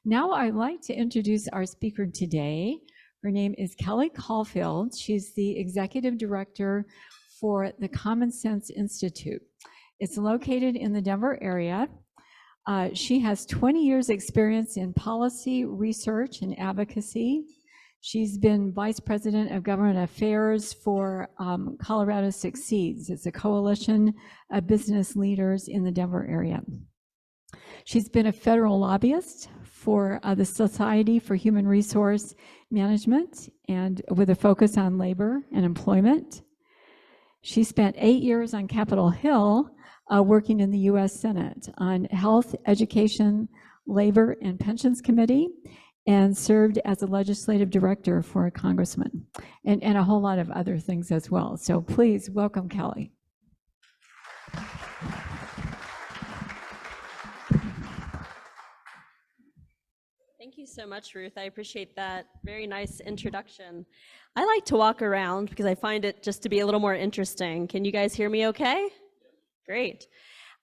Now I'd like to introduce our speaker today. Her name is Kelly Caulfield. She's the Executive Director for the Common Sense Institute. It's located in the Denver area. She has 20 years experience in policy, research, and advocacy. She's been Vice President of Government Affairs for Colorado Succeeds. It's a coalition of business leaders in the Denver area. She's been a federal lobbyist for the Society for Human Resource Management and with a focus on labor and employment. She spent 8 years on Capitol Hill working in the U.S. Senate on Health, Education, Labor, and Pensions Committee, and served as a legislative director for a congressman, and a whole lot of other things as well. So please welcome Kelly. Thank you so much, Ruth. I appreciate that very nice introduction. I like to walk around because I find it just to be a little more interesting. Can you guys hear me okay? Great.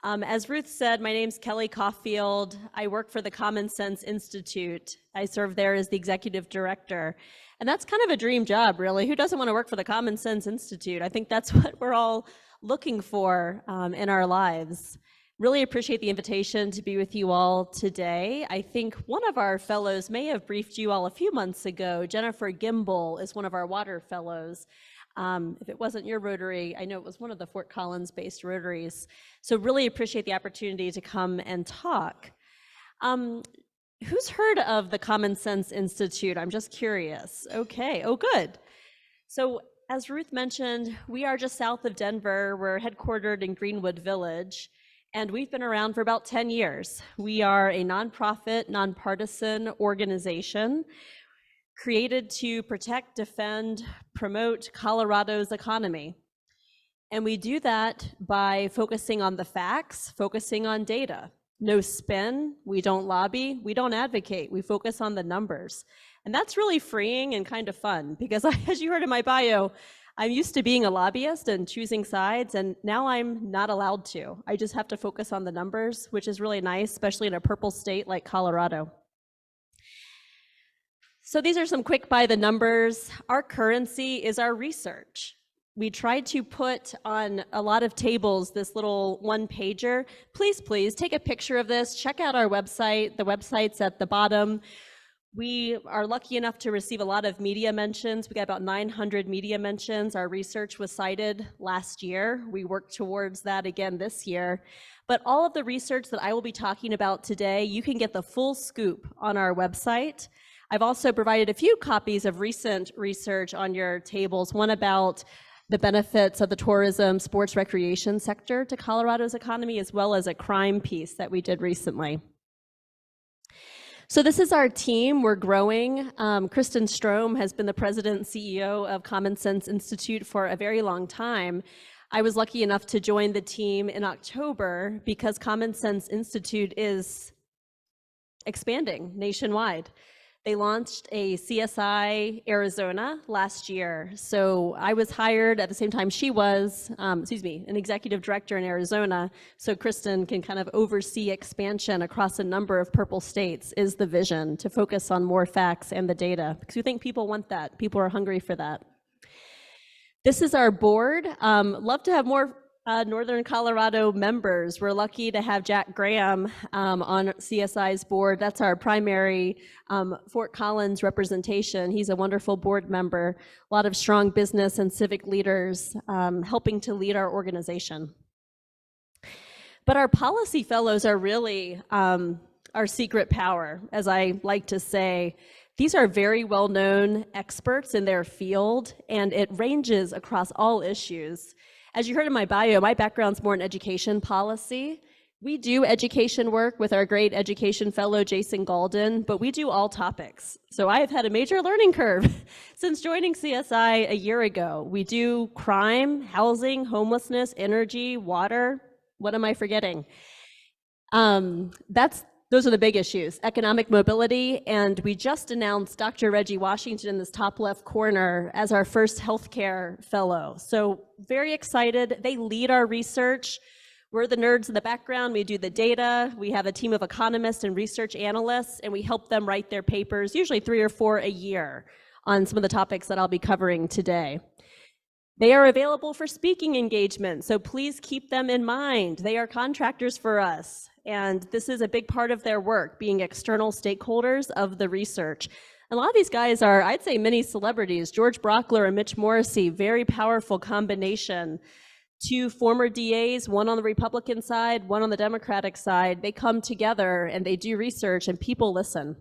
As Ruth said, my name's Kelly Caulfield. I work for the Common Sense Institute. I serve there as the executive director. And that's kind of a dream job, really. Who doesn't want to work for the Common Sense Institute? I think that's what we're all looking for in our lives. Really appreciate the invitation to be with you all today. I think one of our fellows may have briefed you all a few months ago. Jennifer Gimbel is one of our water fellows. If it wasn't your Rotary, I know it was one of the Fort Collins-based Rotaries. So really appreciate the opportunity to come and talk. Who's heard of the Common Sense Institute? I'm just curious. Okay, oh good. So as Ruth mentioned, we are just south of Denver. We're headquartered in Greenwood Village, and we've been around for about 10 years. We are a nonprofit, nonpartisan organization created to protect, defend, promote Colorado's economy. And we do that by focusing on the facts, focusing on data. No spin, we don't lobby, we don't advocate, we focus on the numbers. And that's really freeing and kind of fun because as you heard in my bio, I'm used to being a lobbyist and choosing sides, and now I'm not allowed to. I just have to focus on the numbers, which is really nice, especially in a purple state like Colorado. So these are some quick by the numbers. Our currency is our research. We tried to put on a lot of tables this little one-pager. Please take a picture of this. Check out our website. The website's at the bottom. We are lucky enough to receive a lot of media mentions. We got about 900 media mentions. Our research was cited last year. We worked towards that again this year. But all of the research that I will be talking about today, you can get the full scoop on our website. I've also provided a few copies of recent research on your tables, one about the benefits of the tourism, sports, recreation sector to Colorado's economy, as well as a crime piece that we did recently. So this is our team. We're growing. Kristen Strom has been the president and CEO of Common Sense Institute for a very long time. I was lucky enough to join the team in October because Common Sense Institute is expanding nationwide. They launched a CSI Arizona last year. So I was hired at the same time she was, an executive director in Arizona. So Kristen can kind of oversee expansion across a number of purple states is the vision, to focus on more facts and the data, because we think people want that. People are hungry for that. This is our board. Love to have more Northern Colorado members. We're lucky to have Jack Graham on CSI's board. That's our primary Fort Collins representation. He's a wonderful board member, a lot of strong business and civic leaders helping to lead our organization. But our policy fellows are really our secret power, as I like to say. These are very well-known experts in their field, and it ranges across all issues. As you heard in my bio, my background's more in education policy. We do education work with our great education fellow, Jason Galden, but we do all topics. So I have had a major learning curve since joining CSI a year ago. We do crime, housing, homelessness, energy, water. What am I forgetting? Those are the big issues, economic mobility, and we just announced Dr. Reggie Washington in this top left corner as our first healthcare fellow. So very excited. They lead our research. We're the nerds in the background. We do the data. We have a team of economists and research analysts, and we help them write their papers, usually 3 or 4 a year, on some of the topics that I'll be covering today. They are available for speaking engagements, so please keep them in mind. They are contractors for us, and this is a big part of their work, being external stakeholders of the research. A lot of these guys are, I'd say, mini celebrities. George Brockler and Mitch Morrissey, very powerful combination. 2 former DAs, one on the Republican side, one on the Democratic side. They come together and they do research, and people listen.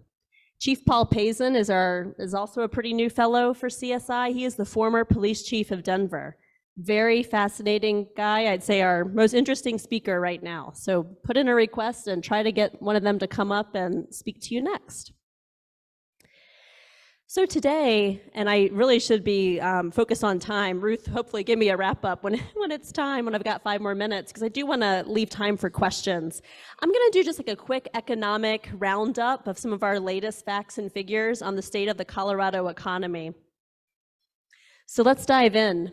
Chief Paul Pazin is also a pretty new fellow for CSI. He is the former police chief of Denver. Very fascinating guy. I'd say our most interesting speaker right now. So put in a request and try to get one of them to come up and speak to you next. So today, and I really should be focused on time. Ruth, hopefully give me a wrap up when it's time, when I've got 5 more minutes, because I do want to leave time for questions. I'm going to do just like a quick economic roundup of some of our latest facts and figures on the state of the Colorado economy. So let's dive in.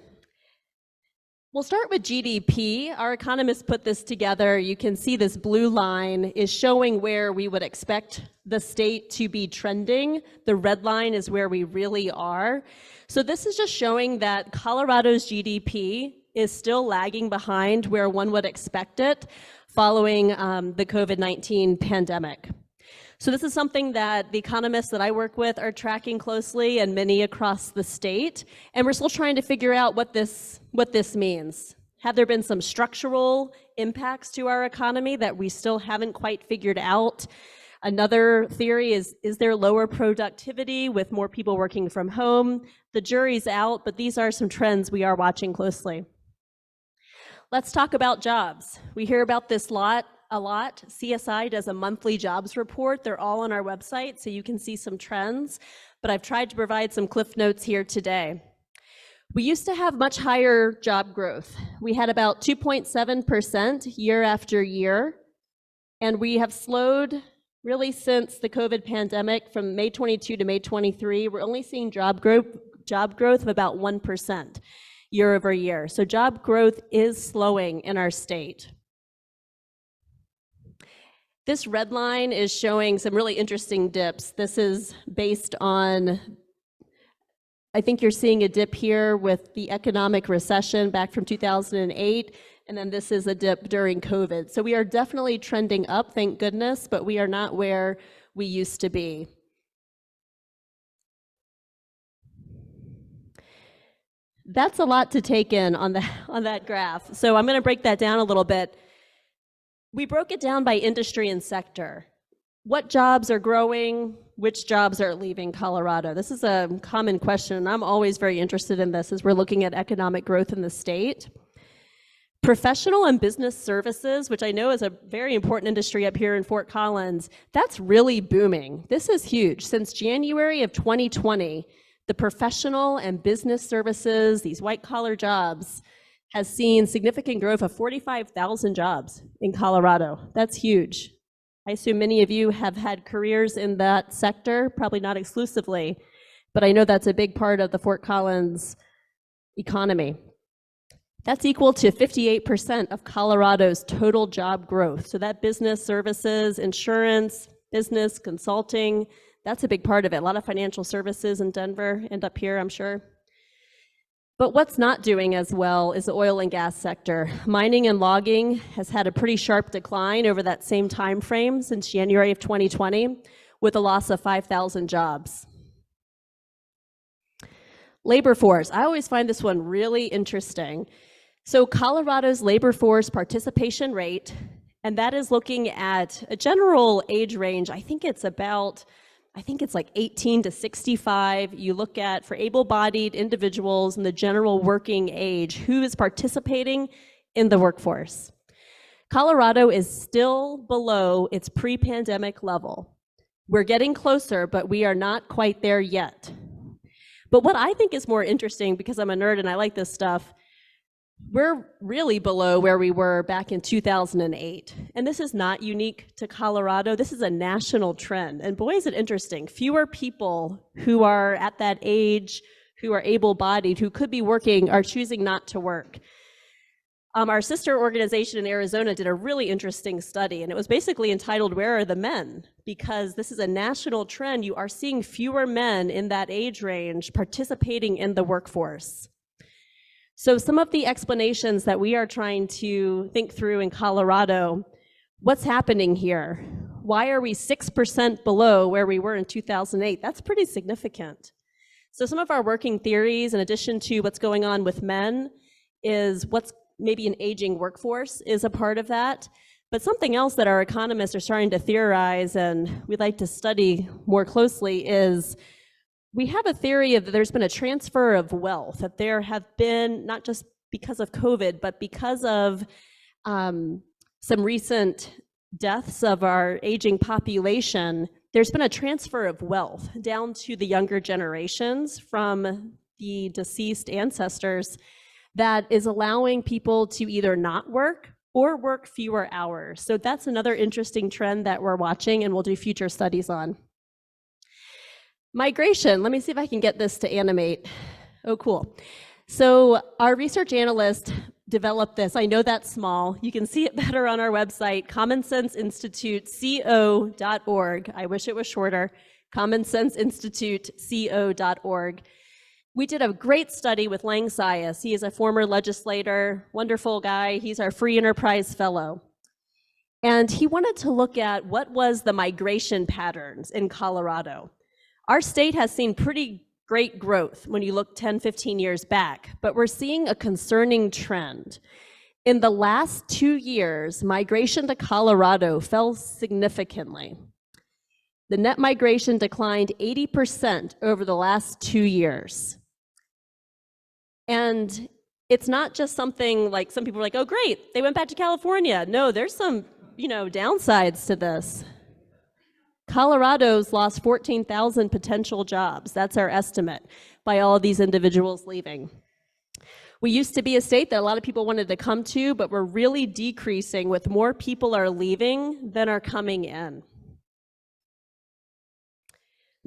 We'll start with GDP. Our economists put this together. You can see this blue line is showing where we would expect the state to be trending. The red line is where we really are. So this is just showing that Colorado's GDP is still lagging behind where one would expect it following the COVID-19 pandemic. So this is something that the economists that I work with are tracking closely, and many across the state. And we're still trying to figure out what this means. Have there been some structural impacts to our economy that we still haven't quite figured out? Another theory is there lower productivity with more people working from home? The jury's out, but these are some trends we are watching closely. Let's talk about jobs. We hear about this a lot. CSI does a monthly jobs report. They're all on our website, so you can see some trends, but I've tried to provide some cliff notes here today. We used to have much higher job growth. We had about 2.7% year after year, and we have slowed really since the COVID pandemic from May 22 to May 23. We're only seeing job growth of about 1% year over year. So job growth is slowing in our state. This red line is showing some really interesting dips. This is based on, I think you're seeing a dip here with the economic recession back from 2008, and then this is a dip during COVID. So we are definitely trending up, thank goodness, but we are not where we used to be. That's a lot to take in on that graph. So I'm going to break that down a little bit. We broke it down by industry and sector. What jobs are growing? Which jobs are leaving Colorado? This is a common question, and I'm always very interested in this as we're looking at economic growth in the state. Professional and business services, which I know is a very important industry up here in Fort Collins, that's really booming. This is huge. Since January of 2020, the professional and business services, these white-collar jobs, has seen significant growth of 45,000 jobs in Colorado. That's huge. I assume many of you have had careers in that sector, probably not exclusively, but I know that's a big part of the Fort Collins economy. That's equal to 58% of Colorado's total job growth. So that business services, insurance, business, consulting, that's a big part of it. A lot of financial services in Denver end up here, I'm sure. But what's not doing as well is the oil and gas sector. Mining and logging has had a pretty sharp decline over that same time frame since January of 2020, with a loss of 5,000 jobs. Labor force, I always find this one really interesting. So Colorado's labor force participation rate, and that is looking at a general age range, I think it's like 18 to 65. You look at, for able-bodied individuals in the general working age, who is participating in the workforce. Colorado is still below its pre-pandemic level. We're getting closer, but we are not quite there yet. But what I think is more interesting, because I'm a nerd and I like this stuff, we're really below where we were back in 2008. And this is not unique to Colorado. This is a national trend. And boy, is it interesting. Fewer people who are at that age, who are able-bodied, who could be working, are choosing not to work. Our sister organization in Arizona did a really interesting study, and it was basically entitled, "Where are the men?" Because this is a national trend. You are seeing fewer men in that age range participating in the workforce. So some of the explanations that we are trying to think through in Colorado, what's happening here? Why are we 6% below where we were in 2008? That's pretty significant. So some of our working theories, in addition to what's going on with men, is what's maybe an aging workforce is a part of that. But something else that our economists are starting to theorize and we'd like to study more closely is we have a theory of that there's been a transfer of wealth, that there have been, not just because of COVID, but because of some recent deaths of our aging population, there's been a transfer of wealth down to the younger generations from the deceased ancestors that is allowing people to either not work or work fewer hours. So that's another interesting trend that we're watching and we'll do future studies on. Migration, let me see if I can get this to animate. Oh, cool. So our research analyst developed this. I know that's small. You can see it better on our website, commonsenseinstituteco.org. I wish it was shorter, commonsenseinstituteco.org. We did a great study with Lang Sias. He is a former legislator, wonderful guy. He's our Free Enterprise Fellow. And he wanted to look at what was the migration patterns in Colorado. Our state has seen pretty great growth when you look 10, 15 years back, but we're seeing a concerning trend. In the last 2 years, migration to Colorado fell significantly. The net migration declined 80% over the last 2 years. And it's not just something like some people are like, oh, great, they went back to California. No, there's some, downsides to this. Colorado's lost 14,000 potential jobs. That's our estimate by all of these individuals leaving. We used to be a state that a lot of people wanted to come to, but we're really decreasing with more people are leaving than are coming in.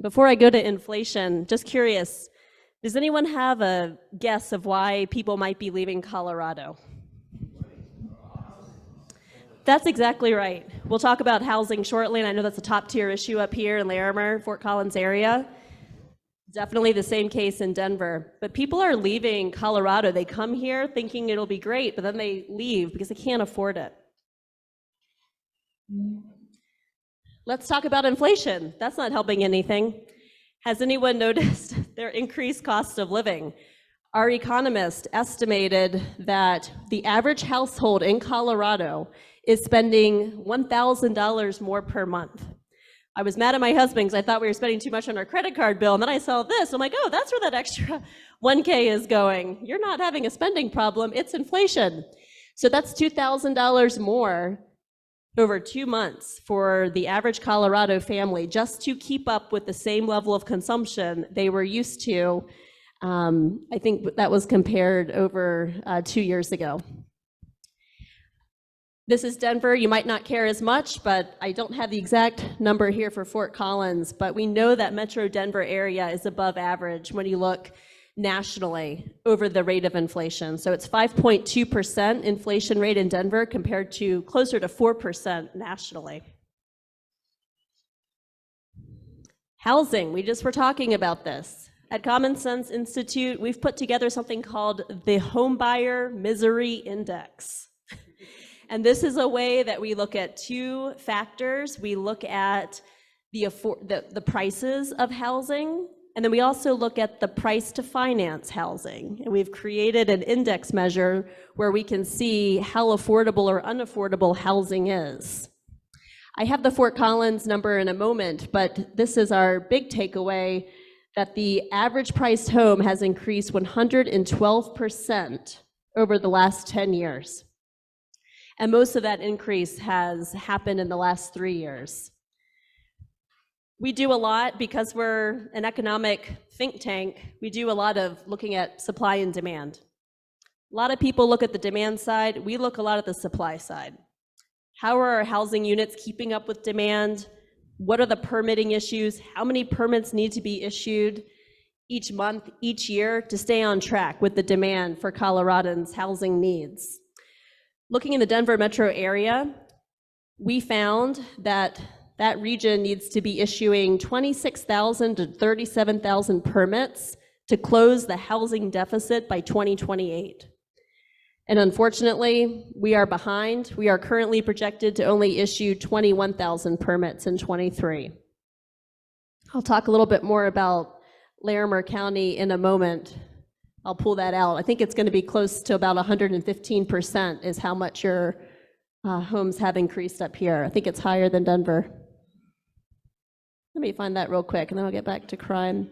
Before I go to inflation, just curious, does anyone have a guess of why people might be leaving Colorado? That's exactly right. We'll talk about housing shortly, and I know that's a top tier issue up here in Larimer, Fort Collins area. Definitely the same case in Denver. But people are leaving Colorado. They come here thinking it'll be great, but then they leave because they can't afford it. Let's talk about inflation. That's not helping anything. Has anyone noticed their increased cost of living? Our economist estimated that the average household in Colorado is spending $1,000 more per month. I was mad at my husband because I thought we were spending too much on our credit card bill, and then I saw this. I'm like, oh, that's where that extra $1K is going. You're not having a spending problem, it's inflation. So that's $2,000 more over 2 months for the average Colorado family just to keep up with the same level of consumption they were used to. I think that was compared over 2 years ago. This is Denver. You might not care as much, but I don't have the exact number here for Fort Collins, but we know that Metro Denver area is above average when you look nationally over the rate of inflation. So it's 5.2% inflation rate in Denver compared to closer to 4% nationally. Housing, we just were talking about this. At Common Sense Institute, we've put together something called the Homebuyer Misery Index. And this is a way that we look at two factors. We look at the prices of housing, and then we also look at the price to finance housing. And we've created an index measure where we can see how affordable or unaffordable housing is. I have the Fort Collins number in a moment, but this is our big takeaway, that the average priced home has increased 112% over the last 10 years. And most of that increase has happened in the last 3 years. We do a lot, because we're an economic think tank, we do a lot of looking at supply and demand. A lot of people look at the demand side, we look a lot at the supply side. How are our housing units keeping up with demand? What are the permitting issues? How many permits need to be issued each month, each year to stay on track with the demand for Coloradans' housing needs? Looking in the Denver metro area, we found that that region needs to be issuing 26,000 to 37,000 permits to close the housing deficit by 2028. And unfortunately, we are behind. We are currently projected to only issue 21,000 permits in 23. I'll talk a little bit more about Larimer County in a moment. I'll pull that out. I think it's going to be close to about 115% is how much your homes have increased up here. I think it's higher than Denver. Let me find that real quick, and then I'll get back to crime.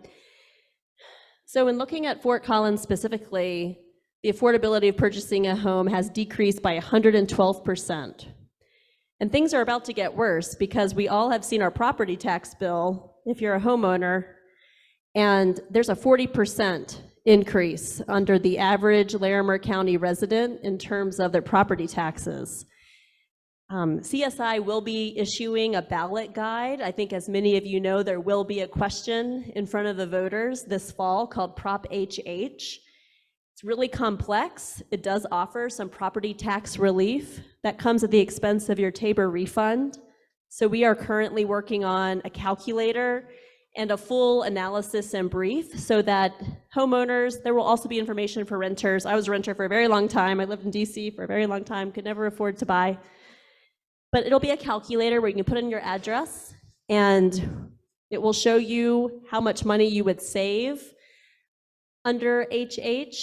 So in looking at Fort Collins specifically, the affordability of purchasing a home has decreased by 112%. And things are about to get worse because we all have seen our property tax bill, if you're a homeowner, and there's a 40% increase under the average Larimer County resident in terms of their property taxes. CSI will be issuing a ballot guide. I think as many of you know, there will be a question in front of the voters this fall called Prop HH. It's really complex. It does offer some property tax relief that comes at the expense of your Tabor refund. So we are currently working on a calculator and a full analysis and brief so that homeowners, there will also be information for renters. I was a renter for a very long time. I lived in DC for a very long time, could never afford to buy. But it'll be a calculator where you can put in your address and it will show you how much money you would save under HH,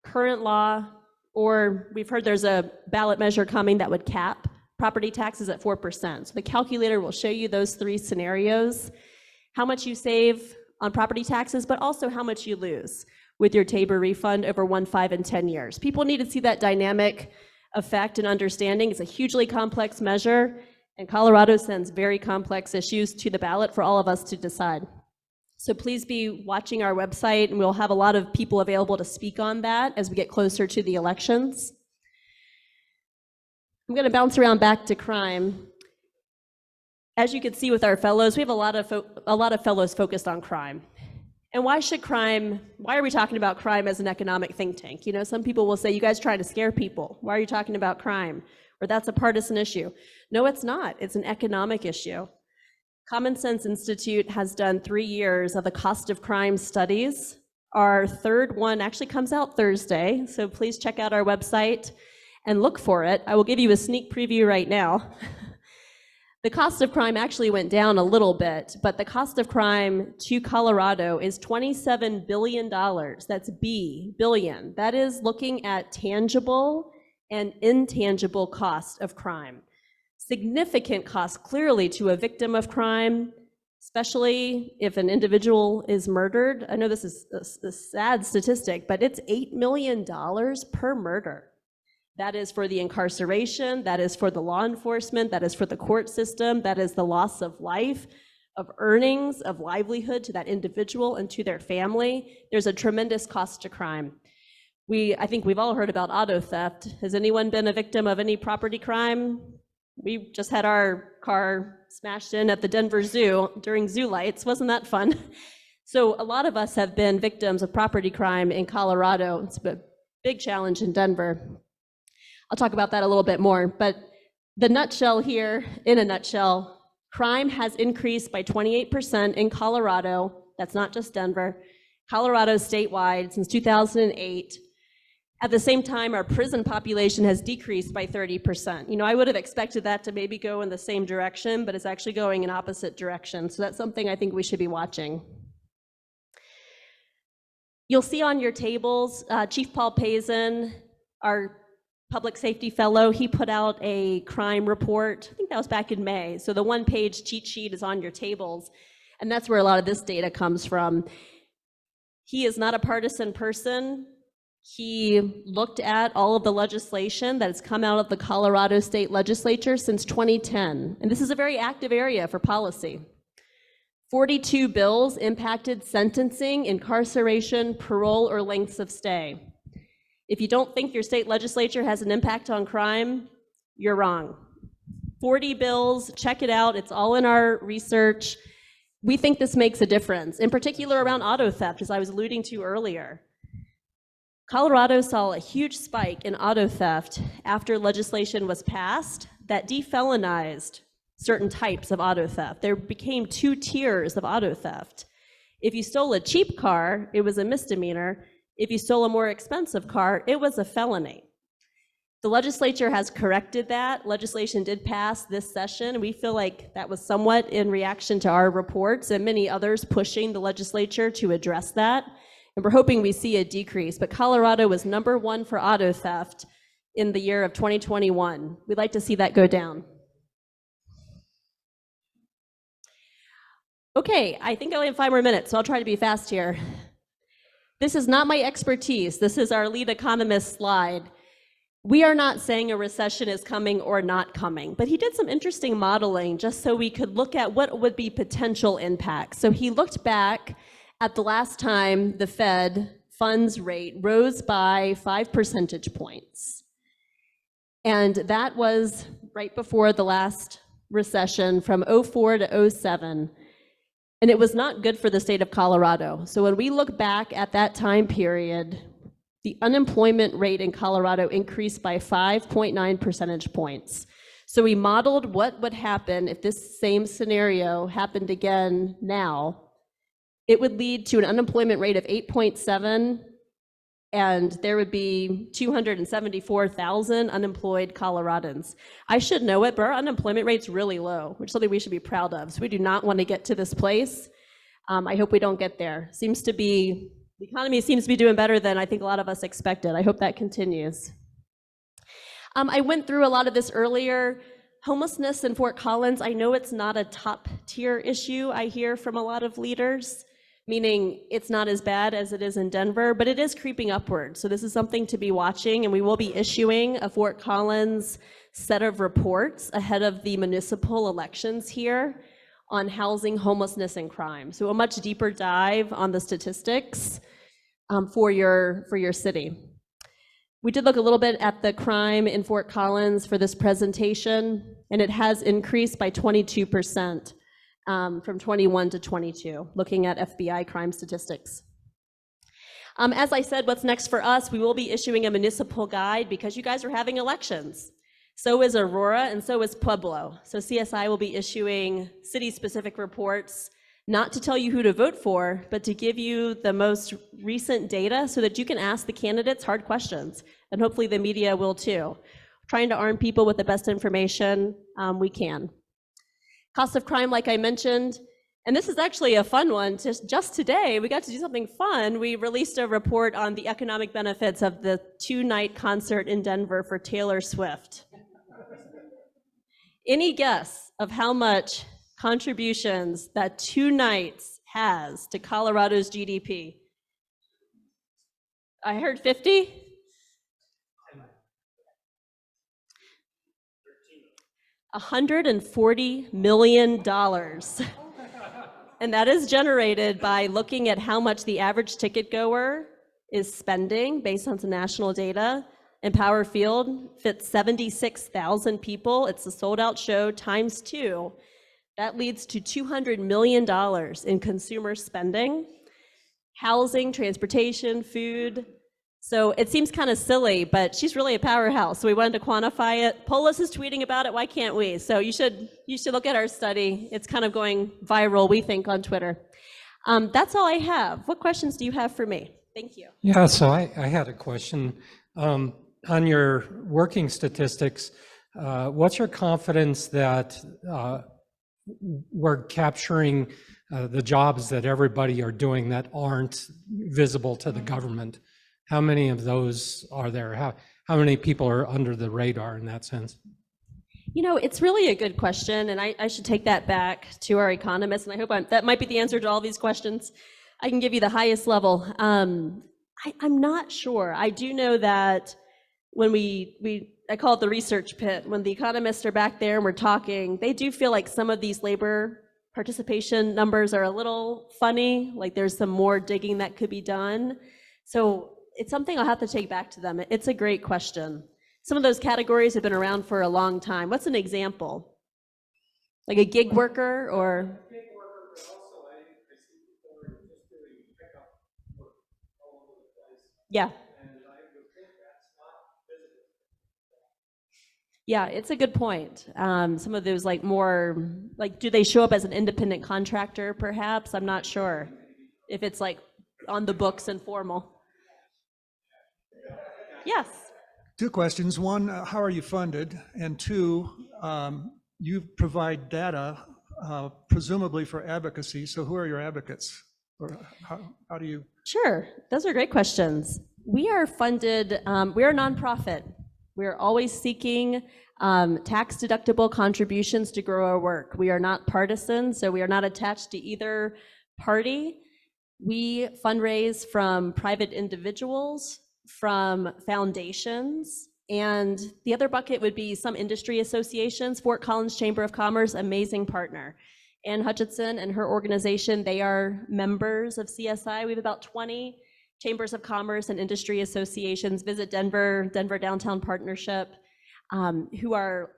current law, or we've heard there's a ballot measure coming that would cap property taxes at 4%. So the calculator will show you those three scenarios, how much you save on property taxes, but also how much you lose with your Tabor refund over 1, 5, and 10 years. People need to see that dynamic effect and understanding. It's a hugely complex measure, and Colorado sends very complex issues to the ballot for all of us to decide. So please be watching our website, and we'll have a lot of people available to speak on that as we get closer to the elections. I'm going to bounce around back to crime. As you can see with our fellows, we have a lot of fellows focused on crime. And why are we talking about crime as an economic think tank? You know, some people will say, you guys trying to scare people. Why are you talking about crime? Or that's a partisan issue. No, it's not. It's an economic issue. Common Sense Institute has done 3 years of the cost of crime studies. Our third one actually comes out Thursday, so please check out our website and look for it. I will give you a sneak preview right now. The cost of crime actually went down a little bit, but the cost of crime to Colorado is $27 billion. That's billion. That is looking at tangible and intangible cost of crime. Significant cost clearly to a victim of crime, especially if an individual is murdered. I know this is a sad statistic, but it's $8 million per murder. That is for the incarceration, that is for the law enforcement, that is for the court system, that is the loss of life, of earnings, of livelihood to that individual and to their family. There's a tremendous cost to crime. I think we've all heard about auto theft. Has anyone been a victim of any property crime? We just had our car smashed in at the Denver Zoo during zoo lights. Wasn't that fun? So a lot of us have been victims of property crime in Colorado. It's a big challenge in Denver. I'll talk about that a little bit more, but the nutshell here, in a nutshell, crime has increased by 28% in Colorado. That's not just Denver. Colorado statewide since 2008. At the same time, our prison population has decreased by 30%. You know, I would have expected that to maybe go in the same direction, but it's actually going in opposite direction. So that's something I think we should be watching. You'll see on your tables, Chief Paul Pazin, our public safety fellow, he put out a crime report. I think that was back in May. So the one-page cheat sheet is on your tables, and that's where a lot of this data comes from. He is not a partisan person. He looked at all of the legislation that has come out of the Colorado State Legislature since 2010, and this is a very active area for policy. 42 bills impacted sentencing, incarceration, parole, or lengths of stay. If you don't think your state legislature has an impact on crime, you're wrong. 40 bills, check it out, it's all in our research. We think this makes a difference, in particular around auto theft, as I was alluding to earlier. Colorado saw a huge spike in auto theft after legislation was passed that defelonized certain types of auto theft. There became 2 tiers of auto theft. If you stole a cheap car, it was a misdemeanor. If you stole a more expensive car, it was a felony. The legislature has corrected that. Legislation did pass this session. We feel like that was somewhat in reaction to our reports and many others pushing the legislature to address that. And we're hoping we see a decrease. But Colorado was #1 for auto theft in the year of 2021. We'd like to see that go down. Okay, I think I only have 5 more minutes, so I'll try to be fast here. This is not my expertise. This is our lead economist slide. We are not saying a recession is coming or not coming, but he did some interesting modeling just so we could look at what would be potential impacts. So he looked back at the last time the Fed funds rate rose by 5 percentage points. And that was right before the last recession from 04 to 07. And it was not good for the state of Colorado. So when we look back at that time period, the unemployment rate in Colorado increased by 5.9 percentage points. So we modeled what would happen if this same scenario happened again now. It would lead to an unemployment rate of 8.7, and there would be 274,000 unemployed Coloradans. I should know it, but our unemployment rate's really low, which is something we should be proud of. So we do not want to get to this place. I hope we don't get there. The economy seems to be doing better than I think a lot of us expected. I hope that continues. I went through a lot of this earlier. Homelessness in Fort Collins, I know it's not a top tier issue I hear from a lot of leaders, meaning it's not as bad as it is in Denver, but it is creeping upward. So this is something to be watching, and we will be issuing a Fort Collins set of reports ahead of the municipal elections here on housing, homelessness, and crime. So a much deeper dive on the statistics for your city. We did look a little bit at the crime in Fort Collins for this presentation, and it has increased by 22% from 21 to 22, looking at FBI crime statistics. As I said, what's next for us? We will be issuing a municipal guide because you guys are having elections. So is Aurora, and so is Pueblo. So CSI will be issuing city-specific reports, not to tell you who to vote for, but to give you the most recent data so that you can ask the candidates hard questions. And hopefully the media will too. Trying to arm people with the best information we can. Cost of crime, like I mentioned, and this is actually a fun one. Just today, we got to do something fun. We released a report on the economic benefits of the 2-night concert in Denver for Taylor Swift. Any guess of how much contributions that 2 nights has to Colorado's GDP? I heard 50? $140 million. And that is generated by looking at how much the average ticket goer is spending based on some national data. And Field fits 76,000 people. It's a sold-out show times 2. That leads to $200 million in consumer spending, housing, transportation, food. So it seems kind of silly, but she's really a powerhouse. So we wanted to quantify it. Polis is tweeting about it. Why can't we? So you should look at our study. It's kind of going viral, we think, on Twitter. That's all I have. What questions do you have for me? Thank you. Yeah, so I had a question. On your working statistics, what's your confidence that we're capturing the jobs that everybody are doing that aren't visible to the government? How many of those are there? How many people are under the radar in that sense? You know, it's really a good question, and I should take that back to our economists, and I hope that might be the answer to all these questions. I can give you the highest level. I'm not sure. I do know that when I call it the research pit, when the economists are back there and we're talking, they do feel like some of these labor participation numbers are a little funny, like there's some more digging that could be done. So it's something I'll have to take back to them. It's a great question. Some of those categories have been around for a long time. What's an example? Like a gig worker or? Gig worker, but also I see people are just doing pickup work all over the place. Yeah. And Yeah, it's a good point. Some of those like more, like, do they show up as an independent contractor perhaps? I'm not sure if it's like on the books and formal. Yes. Two questions. One, how are you funded? And two, you provide data, presumably for advocacy. So who are your advocates? Or how do you? Sure, those are great questions. We are funded, we're a nonprofit. We're always seeking tax-deductible contributions to grow our work. We are not partisan, so we are not attached to either party. We fundraise from private individuals, from foundations, and the other bucket would be some industry associations. Fort Collins Chamber of Commerce, amazing partner. Ann Hutchinson and her organization, they are members of CSI. We have about 20 chambers of commerce and industry associations. Visit Denver, Denver Downtown Partnership, who are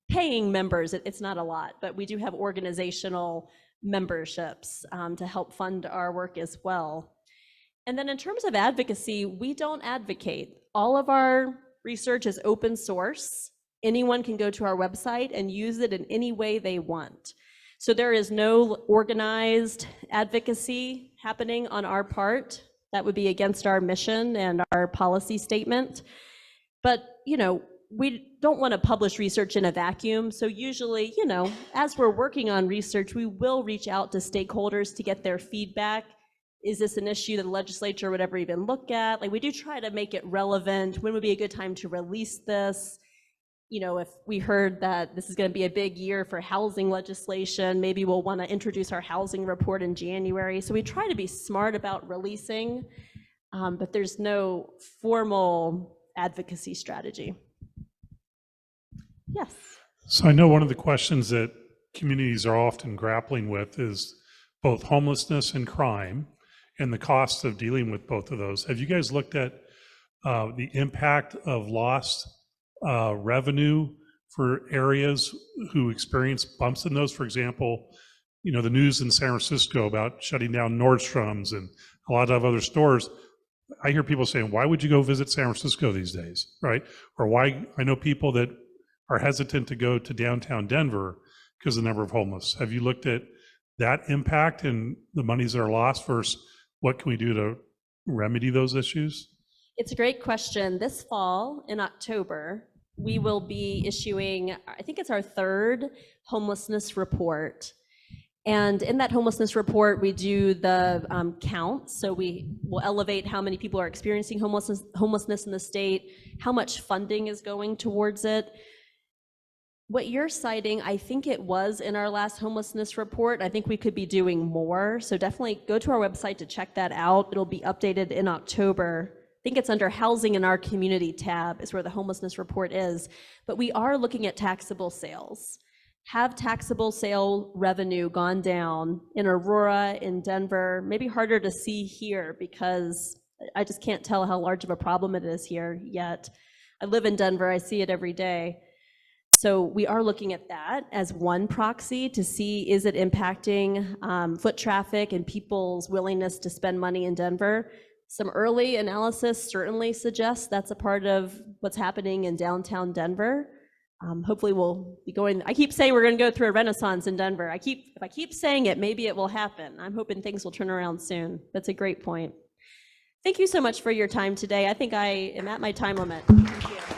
paying members. It's not a lot, but we do have organizational memberships to help fund our work as well. And then in terms of advocacy, we don't advocate. All of our research is open source. Anyone can go to our website and use it in any way they want. So there is no organized advocacy happening on our part. That would be against our mission and our policy statement. But, you know, we don't want to publish research in a vacuum. So usually, you know, as we're working on research, we will reach out to stakeholders to get their feedback. Is this an issue that the legislature would ever even look at? Like, we do try to make it relevant. When would be a good time to release this? You know, if we heard that this is going to be a big year for housing legislation, maybe we'll want to introduce our housing report in January. So we try to be smart about releasing, but there's no formal advocacy strategy. Yes. So I know one of the questions that communities are often grappling with is both homelessness and crime and the cost of dealing with both of those. Have you guys looked at the impact of lost revenue for areas who experience bumps in those? For example, you know, the news in San Francisco about shutting down Nordstrom's and a lot of other stores. I hear people saying, why would you go visit San Francisco these days, right? Or why, I know people that are hesitant to go to downtown Denver because of the number of homeless. Have you looked at that impact and the monies that are lost versus what can we do to remedy those issues? It's a great question. This fall in October, we will be issuing, I think it's our third homelessness report. And in that homelessness report, we do the count. So we will elevate how many people are experiencing homelessness in the state, how much funding is going towards it. What you're citing, I think it was in our last homelessness report. I think we could be doing more. So definitely go to our website to check that out. It'll be updated in October. I think it's under Housing in Our Community tab is where the homelessness report is. But we are looking at taxable sales. Have taxable sale revenue gone down in Aurora, in Denver? Maybe harder to see here because I just can't tell how large of a problem it is here yet. I live in Denver, I see it every day. So we are looking at that as one proxy to see, is it impacting foot traffic and people's willingness to spend money in Denver? Some early analysis certainly suggests that's a part of what's happening in downtown Denver. Hopefully we'll be going, I keep saying we're going to go through a renaissance in Denver. If I keep saying it, maybe it will happen. I'm hoping things will turn around soon. That's a great point. Thank you so much for your time today. I think I am at my time limit. Thank you.